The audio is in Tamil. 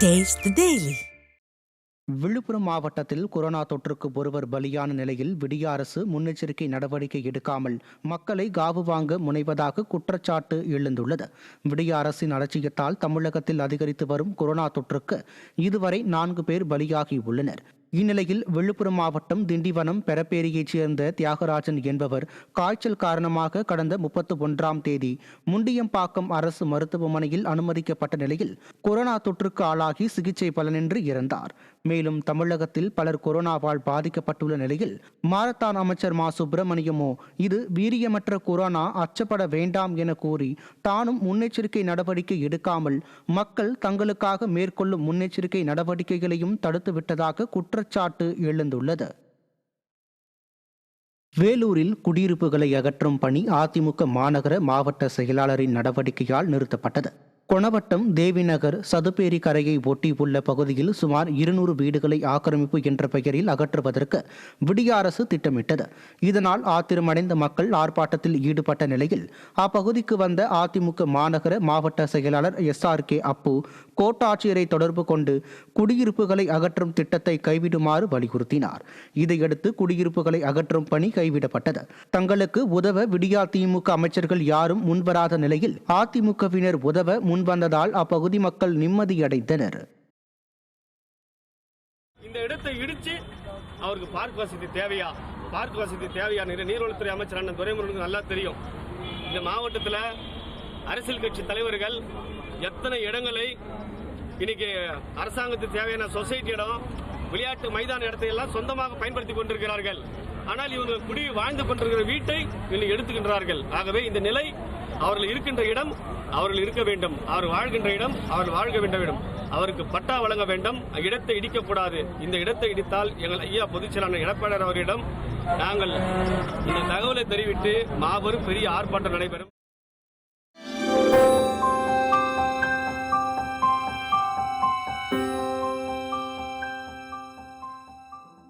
Taste the Daily. விழுப்புரம் மாவட்டத்தில் கொரோனா தொற்றுக்கு ஒருவர் பலியான நிலையில் விடிய அரசு முன்னெச்சரிக்கை நடவடிக்கை எடுக்காமல் மக்களை காவு வாங்க முனைவதாக குற்றச்சாட்டு எழுந்துள்ளது. விடிய அரசின் அலட்சியத்தால் தமிழகத்தில் அதிகரித்து வரும் கொரோனா தொற்றுக்கு இதுவரை 4 பேர் பலியாகி உள்ளனர். இந்நிலையில் விழுப்புரம் மாவட்டம் திண்டிவனம் பெரப்பேரியைச் சேர்ந்த தியாகராஜன் என்பவர் காய்ச்சல் காரணமாக கடந்த 31ஆம் தேதி முண்டியம்பாக்கம் அரசு மருத்துவமனையில் அனுமதிக்கப்பட்ட நிலையில் கொரோனா தொற்றுக்கு ஆளாகி சிகிச்சை பலனின்றி இறந்தார். மேலும் தமிழகத்தில் பலர் கொரோனாவால் பாதிக்கப்பட்டுள்ள நிலையில் மாரத்தான் அமைச்சர் மா சுப்பிரமணியமோ இது வீரியமற்ற கொரோனா, அச்சப்பட வேண்டாம் என கூறி தானும் முன்னெச்சரிக்கை நடவடிக்கை எடுக்காமல் மக்கள் தங்களுக்காக மேற்கொள்ளும் முன்னெச்சரிக்கை நடவடிக்கைகளையும் தடுத்துவிட்டதாக குற்றச்சாட்டு எழுந்துள்ளது. வேலூரில் குடியிருப்புகளை அகற்றும் பணி அதிமுக மாநகர மாவட்ட செயலாளரின் நடவடிக்கையால் நிறுத்தப்பட்டது. கொணவட்டம் தேவிநகர் சதுப்பேரி கரையை ஒட்டி உள்ள பகுதியில் சுமார் 200 வீடுகளை ஆக்கிரமிப்பு என்ற பெயரில் அகற்றுவதற்கு விடிய அரசு திட்டமிட்டது. இதனால் ஆத்திரமடைந்த மக்கள் ஆர்ப்பாட்டத்தில் ஈடுபட்ட நிலையில் அப்பகுதிக்கு வந்த அதிமுக மாநகர மாவட்ட செயலாளர் SRK அப்பு கோட்டாட்சியரை தொடர்பு கொண்டு குடியிருப்புகளை அகற்றும் திட்டத்தை கைவிடுமாறு வலியுறுத்தினார். இதையடுத்து குடியிருப்புகளை அகற்றும் பணி கைவிடப்பட்டது. தங்களுக்கு உதவ விடியா திமுக அமைச்சர்கள் யாரும் முன்வராத நிலையில் அதிமுகவினர் உதவ முன்வந்ததால் அப்பகுதி மக்கள் நிம்மதியடைந்தனர். இந்த இடத்தை இடிச்சு அவருக்கு பார்க் வசதி தேவையா நீர்வளத்துறை அமைச்சர் அண்ணன் துரைமுருகனுக்கு நல்லா தெரியும். இந்த மாவட்டத்தில் அரசியல் கட்சி தலைவர்கள் எத்தனை இடங்களை இன்னைக்கு அரசாங்கத்துக்கு தேவையான சொசைட்டி இடம், விளையாட்டு மைதான இடத்தை எல்லாம் சொந்தமாக பயன்படுத்திக் கொண்டிருக்கிறார்கள். ஆனால் இவங்க குடி வாழ்ந்து கொண்டிருக்கிற வீட்டை எடுத்துக்கின்றார்கள். ஆகவே இந்த நிலை அவர்கள் இருக்கின்ற இடம் அவர்கள் இருக்க வேண்டும், அவர் வாழ்கின்ற இடம் அவர்கள் வாழ்க வேண்டும். அவருக்கு பட்டா வழங்க வேண்டும், இடத்தை இடிக்கக்கூடாது. இந்த இடத்தை இடித்தால் எங்கள் ஐயா பொதுச்செயலாளர் எடப்பாடி அவர்களிடம் நாங்கள் இந்த தகவலை தெரிவித்து மாபெரும் பெரிய ஆர்ப்பாட்டம் நடைபெறும்.